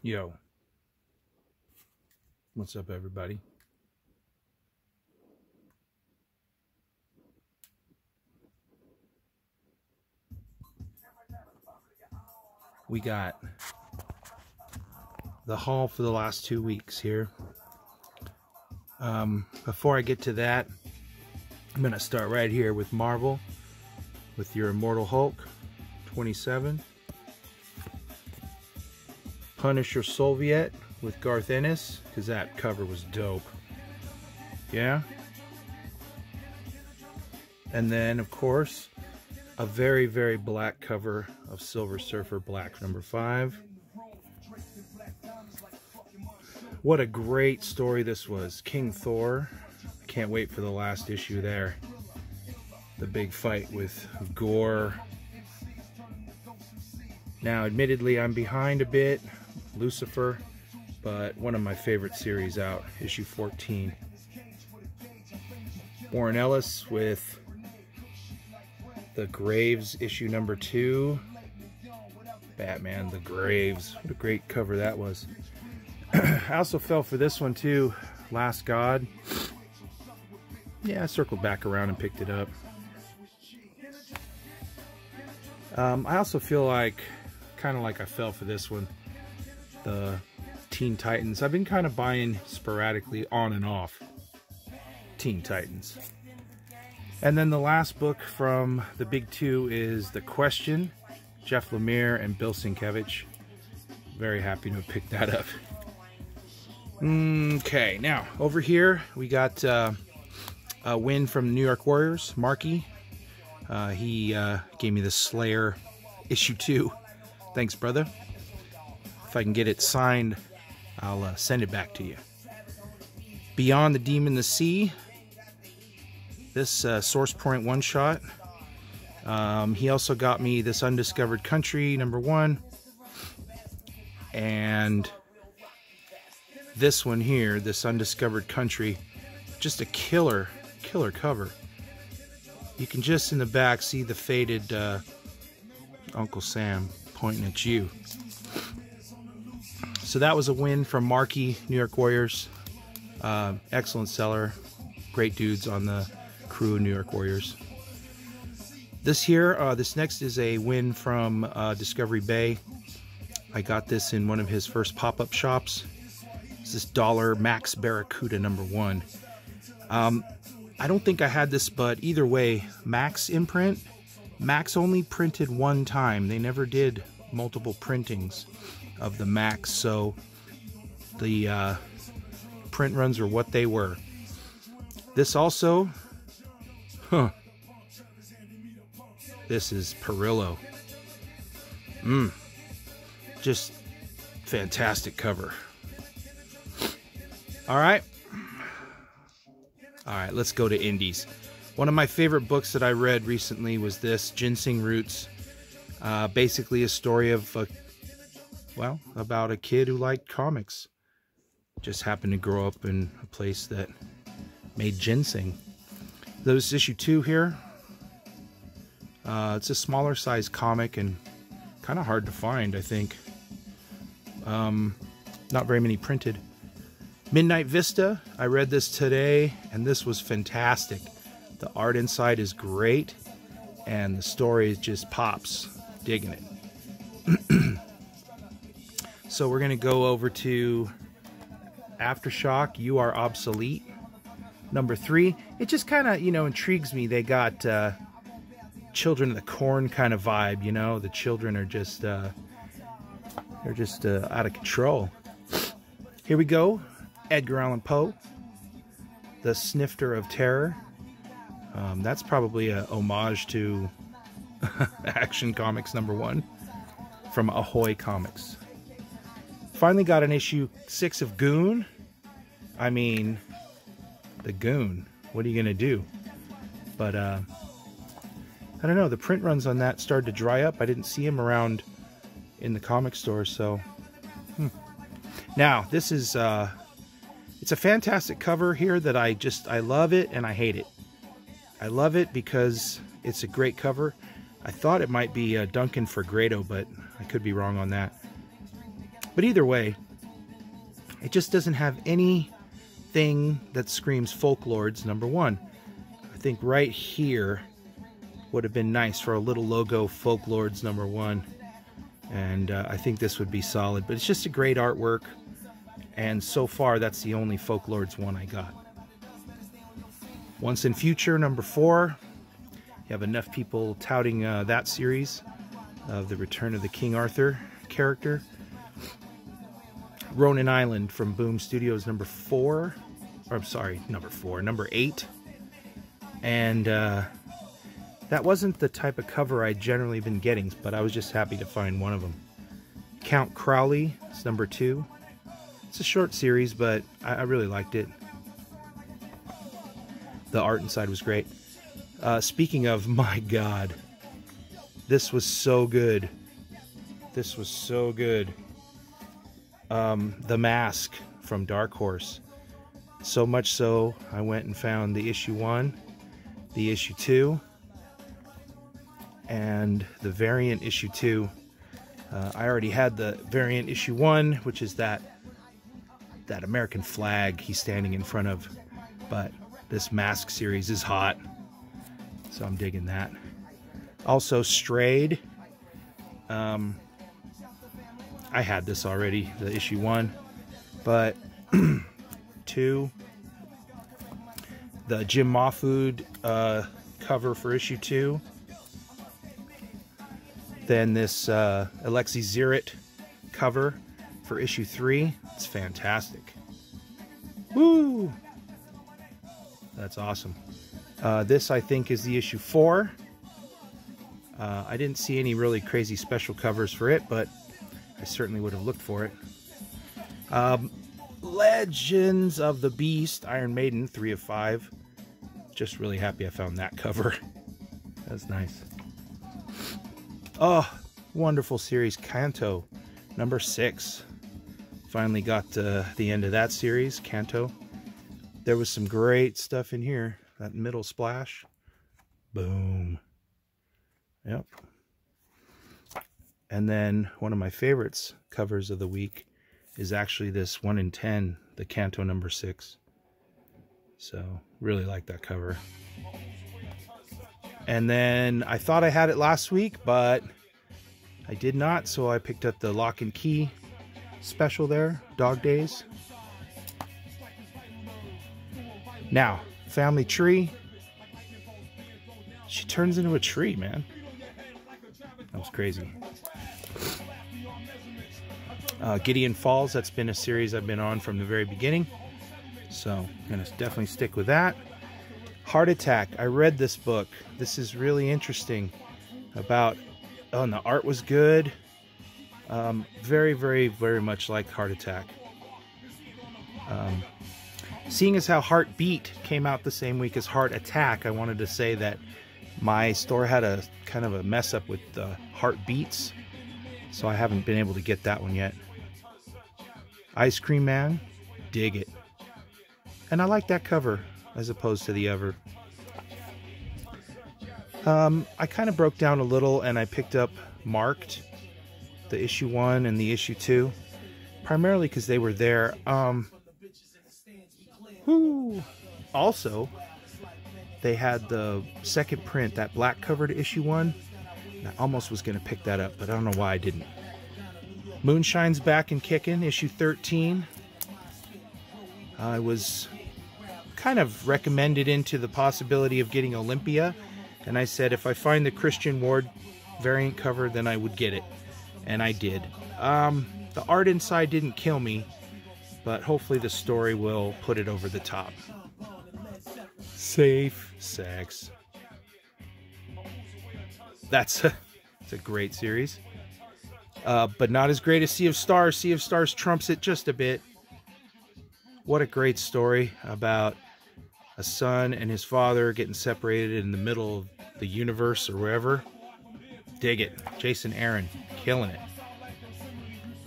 Yo, what's up, everybody? We got the haul for the last 2 weeks here. Before I get to that, I'm gonna start right here with Marvel, with your Immortal Hulk 27, Punisher Soviet with Garth Ennis, because that cover was dope. Yeah. And then, of course, a very, very black cover of Silver Surfer Black number 5. What a great story this was. King Thor. Can't wait for the last issue there. The big fight with Gore. Now, admittedly, I'm behind a bit. Lucifer, but one of my favorite series out, issue 14. Warren Ellis with The Graves, issue number 2. Batman, The Graves. What a great cover that was. I also fell for this one too, Last God. Yeah, I circled back around and picked it up. I also feel like, kind of like I fell for this one, the Teen Titans. I've been kind of buying sporadically on and off Teen Titans. And then the last book from the big two is The Question, Jeff Lemire and Bill Sienkiewicz. Very happy to have picked that up. Okay, now over here we got a win from the New York Warriors, Marky. He gave me the Slayer issue 2. Thanks, brother. If I can get it signed, I'll send it back to you. Beyond the Demon the Sea. This Source Point one-shot. He also got me this Undiscovered Country number 1. And this one here, this Undiscovered Country. Just a killer cover. You can just in the back see the faded Uncle Sam pointing at you. So that was a win from Marky, New York Warriors. Excellent seller. Great dudes on the crew of New York Warriors. This here, this next is a win from Discovery Bay. I got this in one of his first pop-up shops. It's this Dollar Max Barracuda number 1. I don't think I had this, but either way, Max imprint. Max only printed one time. They never did multiple printings of the Max, so the print runs are what they were. This also, this is Perillo. Just fantastic cover. All right, let's go to indies. One of my favorite books that I read recently was this, Ginseng Roots. Basically a story of, about a kid who liked comics. Just happened to grow up in a place that made ginseng. There's issue 2 here. It's a smaller size comic and kind of hard to find, I think. Not very many printed. Midnight Vista, I read this today, and this was fantastic. The art inside is great, and the story just pops. Digging it. So we're going to go over to Aftershock, You Are Obsolete, number 3. It just kind of, intrigues me. They got Children of the Corn kind of vibe, The children are just, they're just out of control. Here we go. Edgar Allan Poe, The Snifter of Terror. That's probably a homage to Action Comics number 1 from Ahoy Comics. Finally got an issue 6 of Goon. I mean, the Goon. What are you gonna do? But I don't know. The print runs on that started to dry up. I didn't see him around in the comic store. So now this is it's a fantastic cover here that I love it and I hate it. I love it because it's a great cover. I thought it might be Duncan Fegredo, but I could be wrong on that. But either way, it just doesn't have anything that screams Folklords #1. I think right here would have been nice for a little logo, Folklords #1. And I think this would be solid. But it's just a great artwork. And so far, that's the only Folklords one I got. Once in Future #4. You have enough people touting that series of the Return of the King Arthur character. Ronin Island from Boom Studios #4. Or I'm sorry, number 8. And that wasn't the type of cover I'd generally been getting, but I was just happy to find one of them. Count Crowley is #2. It's a short series, but I really liked it. The art inside was great. Speaking of, my God, this was so good. This was so good. The Mask from Dark Horse. So much so, I went and found the issue 1, the issue 2, and the variant issue 2. I already had the variant issue 1, which is that American flag he's standing in front of. But this Mask series is hot, so I'm digging that. Also, Strayed. I had this already, the issue 1, but 2. The Jim Mahfood cover for issue 2. Then this Alexei Zirit cover for issue 3. It's fantastic. Woo! That's awesome. This, I think, is the issue 4. I didn't see any really crazy special covers for it, but I certainly would have looked for it. Legends of the Beast, Iron Maiden, 3 of 5. Just really happy I found that cover. That's nice. Oh, wonderful series, Kanto, #6. Finally got to the end of that series, Kanto. There was some great stuff in here. That middle splash. Boom. Yep. And then one of my favorites covers of the week is actually this 1 in 10, the Kanto #6. So, really like that cover. And then I thought I had it last week, but I did not, so I picked up the Lock and Key special there, Dog Days. Now, Family Tree. She turns into a tree, man. That was crazy. Gideon Falls, that's been a series I've been on from the very beginning. So, I'm going to definitely stick with that. Heart Attack. I read this book. This is really interesting about... Oh, and the art was good. Very, very, very much like Heart Attack. Seeing as how Heartbeat came out the same week as Heart Attack, I wanted to say that my store had a kind of a mess up with the Heartbeats, so I haven't been able to get that one yet. Ice Cream Man, dig it. And I like that cover as opposed to the other. I kind of broke down a little and I picked up Marked, the issue 1 and the issue 2, primarily because they were there. Also, they had the second print, that black covered issue 1. And I almost was going to pick that up, but I don't know why I didn't. Moonshine's back and kicking, issue 13. I was kind of recommended into the possibility of getting Olympia, and I said if I find the Christian Ward variant cover, then I would get it, and I did. The art inside didn't kill me, but hopefully the story will put it over the top. Safe Sex. It's a great series. But not as great as Sea of Stars. Sea of Stars trumps it just a bit. What a great story about a son and his father getting separated in the middle of the universe or wherever. Dig it. Jason Aaron, killing it.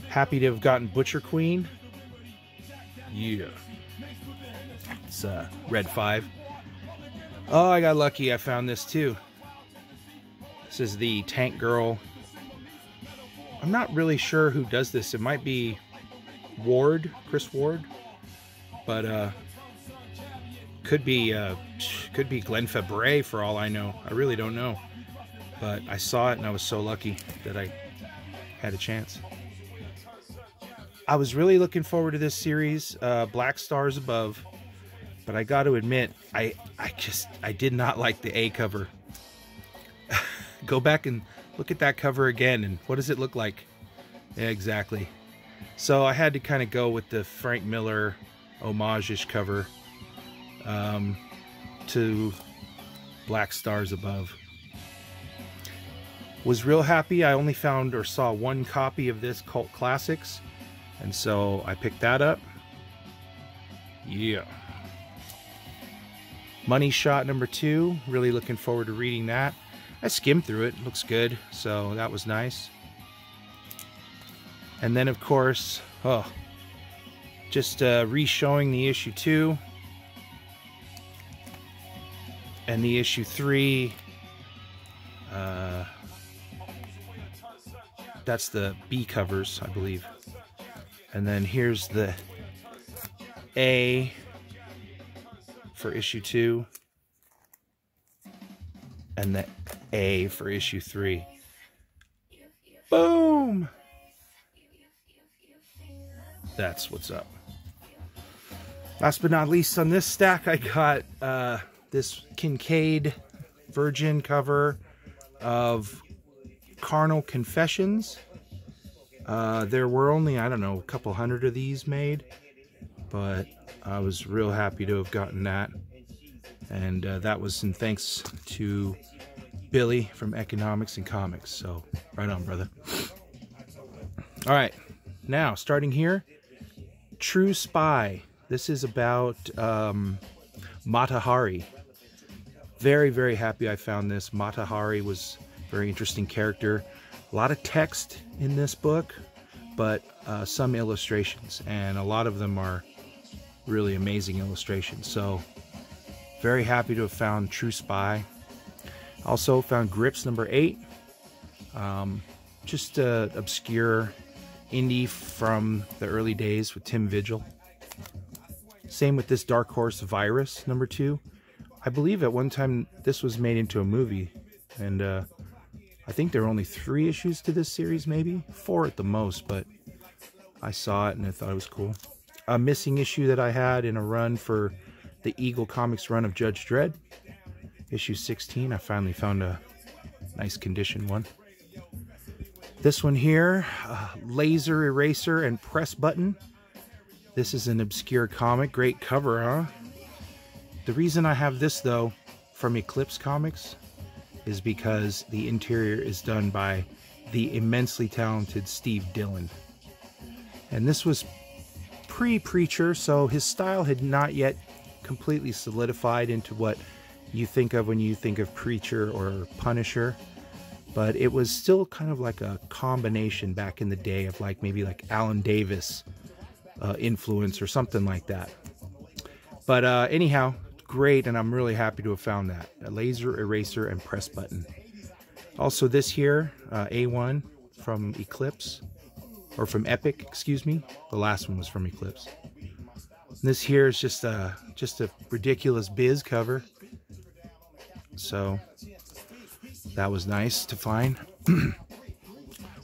Happy to have gotten Butcher Queen. Yeah. It's Red 5. Oh, I got lucky. I found this too. This is the Tank Girl I'm not really sure who does this. It might be Ward, Chris Ward, but could be Glenn Fabray for all I know. I really don't know, but I saw it and I was so lucky that I had a chance. I was really looking forward to this series, Black Stars Above, but I got to admit, I did not like the A cover. Go back and look at that cover again, and what does it look like? Yeah, exactly. So I had to kind of go with the Frank Miller homage-ish cover to Black Stars Above. Was real happy. I only found or saw one copy of this Cult Classics, and so I picked that up. Yeah. Money Shot number 2. Really looking forward to reading that. I skimmed through it. Looks good. So that was nice. And then, of course, just re-showing the issue 2. And the issue 3. That's the B covers, I believe. And then here's the A for issue 2. And the A for issue 3. Boom! That's what's up. Last but not least, on this stack, I got this Kincaid Virgin cover of Carnal Confessions. There were only, I don't know, a couple hundred of these made, but I was real happy to have gotten that. And that was in thanks to Billy from Economics and Comics. So, right on, brother. All right, now, starting here, True Spy. This is about Mata Hari. Very, very happy I found this. Mata Hari was a very interesting character. A lot of text in this book, but some illustrations, and a lot of them are really amazing illustrations. So, very happy to have found True Spy. Also found Grips number 8. Just obscure indie from the early days with Tim Vigil. Same with this Dark Horse Virus number 2. I believe at one time this was made into a movie, and I think there are only 3 issues to this series, maybe 4 at the most, but I saw it and I thought it was cool. A missing issue that I had in a run for the Eagle Comics run of Judge Dredd, issue 16. I finally found a nice condition one. This one here, Laser Eraser and Press Button. This is an obscure comic. Great cover, huh? The reason I have this, though, from Eclipse Comics is because the interior is done by the immensely talented Steve Dillon. And this was pre-Preacher, so his style had not yet completely solidified into what you think of when you think of Preacher or Punisher. But it was still kind of like a combination back in the day of like maybe like Alan Davis influence or something like that. But anyhow, great, and I'm really happy to have found that. A Laser Eraser and Press Button. Also this here, A1 from Eclipse, or from Epic, excuse me. The last one was from Eclipse. And this here is just a ridiculous Biz cover. So that was nice to find.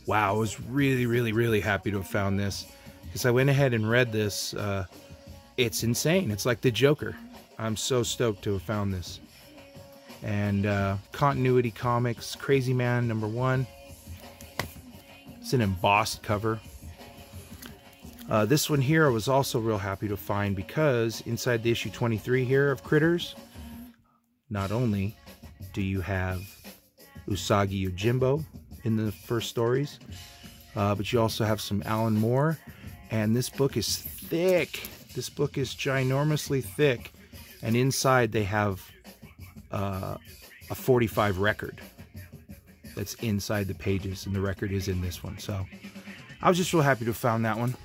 Wow, I was really, really, really happy to have found this, because I went ahead and read this. It's insane. It's like the Joker. I'm so stoked to have found this. And Continuity Comics, Crazy Man number 1. It's an embossed cover. This one here I was also real happy to find, because inside the issue 23 here of Critters, not only do you have Usagi Yojimbo in the first stories, but you also have some Alan Moore, and this book is thick. This book is ginormously thick, and inside they have a 45 record that's inside the pages, and the record is in this one. So I was just real happy to have found that one.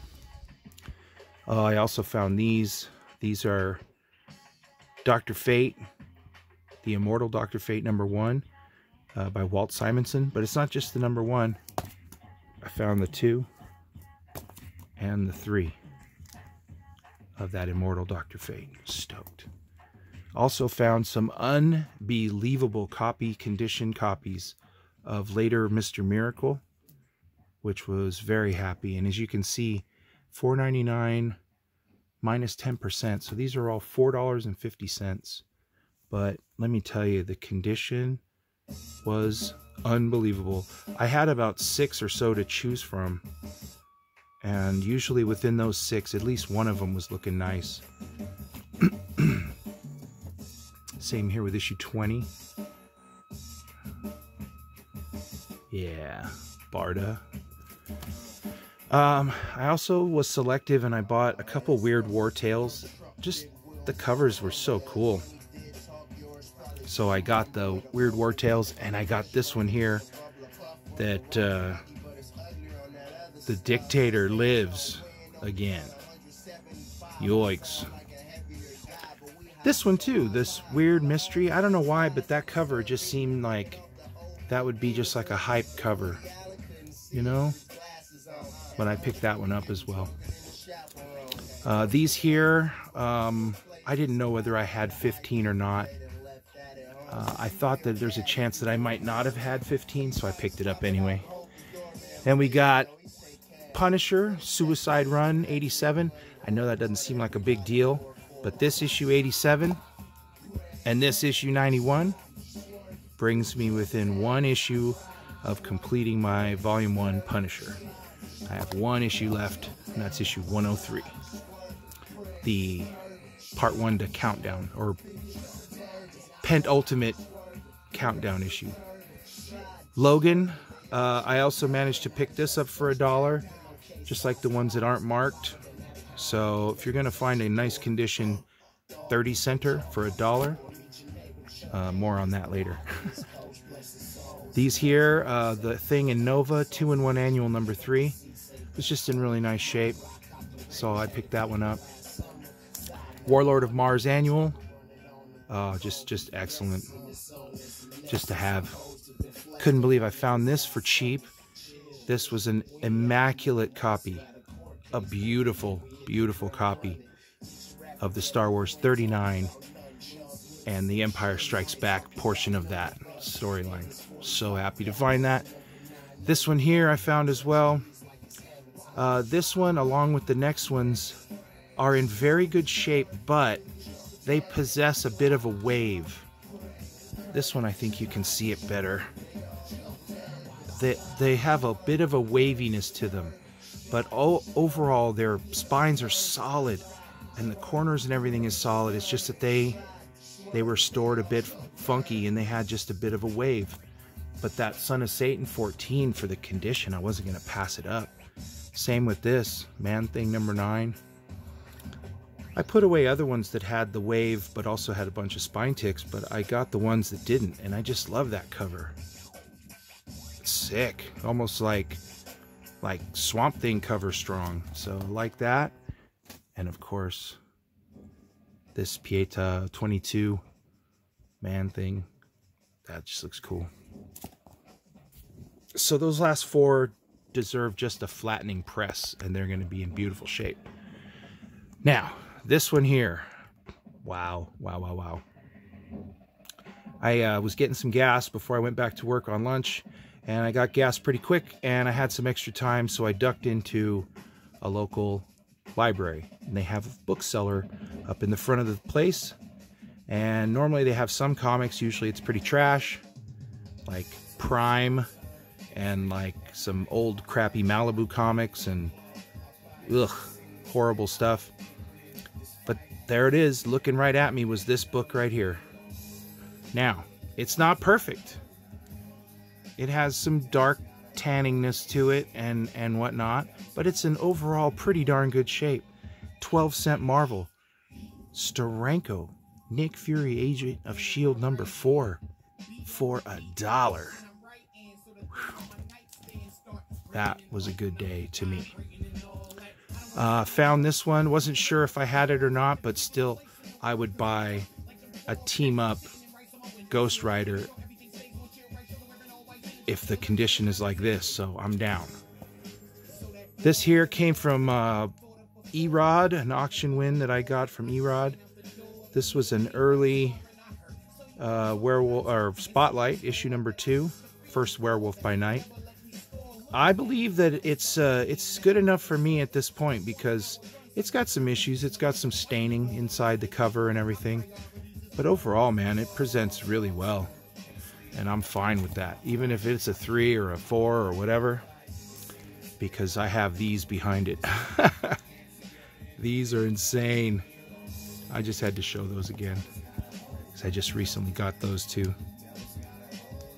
I also found these. These are Dr. Fate, the Immortal Dr. Fate number 1 by Walt Simonson. But it's not just the number 1. I found the 2 and the 3 of that Immortal Dr. Fate. Stoked. Also found some unbelievable condition copies of later Mr. Miracle, which was very happy. And as you can see, $4.99 minus 10%. So these are all $4.50. But let me tell you, the condition was unbelievable. I had about 6 or so to choose from. And usually within those 6, at least one of them was looking nice. Same here with issue 20. Yeah, Barda. I also was selective and I bought a couple Weird War Tales. Just the covers were so cool. So I got the Weird War Tales, and I got this one here that the dictator lives again. Yoicks. This one too, this weird mystery. I don't know why, but that cover just seemed like that would be just like a hype cover, you know? But I picked that one up as well. These here, I didn't know whether I had 15 or not. I thought that there's a chance that I might not have had 15, so I picked it up anyway. Then we got Punisher, Suicide Run 87. I know that doesn't seem like a big deal, but this issue 87 and this issue 91 brings me within 1 issue of completing my Volume 1 Punisher. I have 1 issue left, and that's issue 103. The Part 1 to Countdown, or penultimate countdown issue. Logan, I also managed to pick this up for $1, just like the ones that aren't marked. So if you're going to find a nice condition 30 center for $1, more on that later. These here, the Thing in Nova 2-in-1 Annual number 3, was just in really nice shape, so I picked that one up. Warlord of Mars Annual, just excellent, just to have. Couldn't believe I found this for cheap. This was an immaculate copy, a beautiful, beautiful copy of the Star Wars 39 and the Empire Strikes Back portion of that storyline. So happy to find that. This one here I found as well. This one, along with the next ones, are in very good shape, but they possess a bit of a wave. This one, I think you can see it better. They have a bit of a waviness to them, but overall their spines are solid and the corners and everything is solid. It's just that they were stored a bit funky and they had just a bit of a wave. But that Son of Satan 14 for the condition, I wasn't going to pass it up. Same with this Man-Thing number 9. I put away other ones that had the wave but also had a bunch of spine ticks, but I got the ones that didn't, and I just love that cover. It's sick, almost like Swamp Thing cover strong. So I like that. And of course, this Pieta 22 Man-Thing, that just looks cool. So those last 4 deserve just a flattening press, and they're going to be in beautiful shape. Now, this one here, wow. I was getting some gas before I went back to work on lunch, and I got gas pretty quick, and I had some extra time, so I ducked into a local library, and they have a bookseller up in the front of the place, and normally they have some comics. Usually it's pretty trash, like Prime, and like some old crappy Malibu comics, and horrible stuff. But there it is, looking right at me, was this book right here. Now, it's not perfect. It has some dark tanningness to it and whatnot, but it's an overall pretty darn good shape. 12-cent Marvel. Steranko, Nick Fury, Agent of S.H.I.E.L.D. number 4 for $1. That was a good day to me. Found this one. Wasn't sure if I had it or not, but still, I would buy a team-up Ghost Rider if the condition is like this, so I'm down. This here came from Erod, an auction win that I got from Erod. This was an early Werewolf or Spotlight issue number 2, first Werewolf by Night. I believe that it's good enough for me at this point because it's got some issues. It's got some staining inside the cover and everything, but overall, man, it presents really well, and I'm fine with that, even if it's a 3 or a 4 or whatever, because I have these behind it. These are insane. I just had to show those again because I just recently got those too.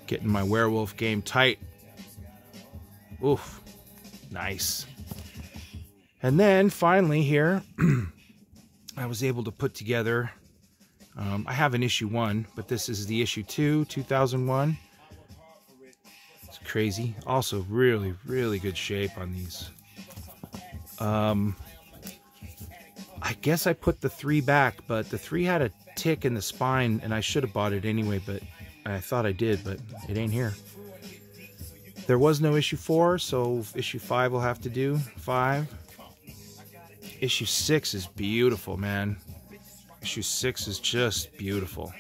Getting my Werewolf game tight. Oof, nice. And then finally here, I was able to put together, I have an issue 1, but this is the issue 2, 2001. It's crazy. Also really, really good shape on these. I guess I put the 3 back, but the 3 had a tick in the spine, and I should have bought it anyway, but I thought I did, but it ain't here. There was no issue 4, so issue 5 will have to do. 5. Issue 6 is beautiful, man. Issue 6 is just beautiful.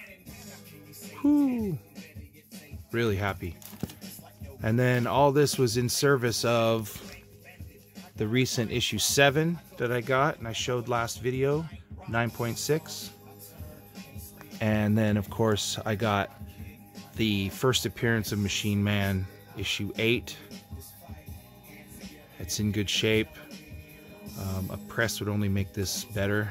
Whew. Really happy. And then all this was in service of the recent issue 7 that I got, and I showed last video, 9.6. And then, of course, I got the first appearance of Machine Man, issue 8. It's in good shape. A press would only make this better.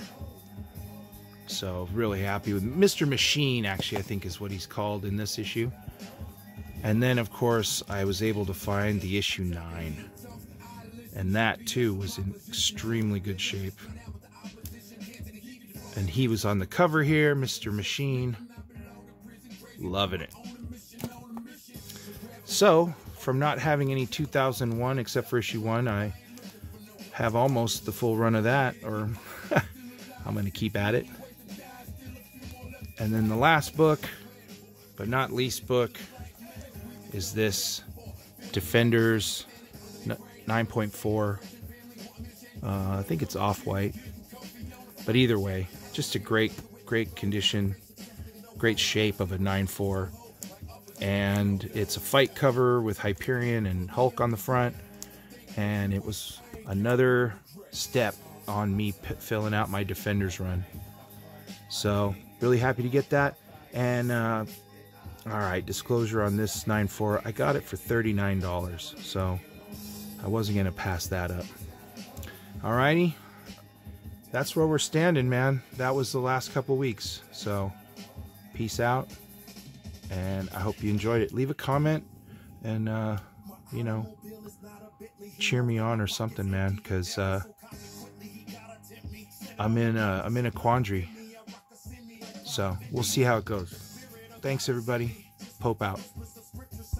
So really happy with Mr. Machine, actually, I think is what he's called in this issue. And then, of course, I was able to find the issue 9. And that, too, was in extremely good shape. And he was on the cover here, Mr. Machine. Loving it. So, from not having any 2001 except for issue 1, I have almost the full run of that, or I'm going to keep at it. And then the last book, but not least book, is this Defenders 9.4. I think it's off-white. But either way, just a great condition, great shape of a 9.4. And it's a fight cover with Hyperion and Hulk on the front. And it was another step on me filling out my Defenders run. So, really happy to get that. And, alright, disclosure on this 9.4. I got it for $39. So, I wasn't going to pass that up. Alrighty. That's where we're standing, man. That was the last couple weeks. So, peace out. And I hope you enjoyed it. Leave a comment and, you know, cheer me on or something, man, because I'm in a quandary. So we'll see how it goes. Thanks, everybody. Pope out.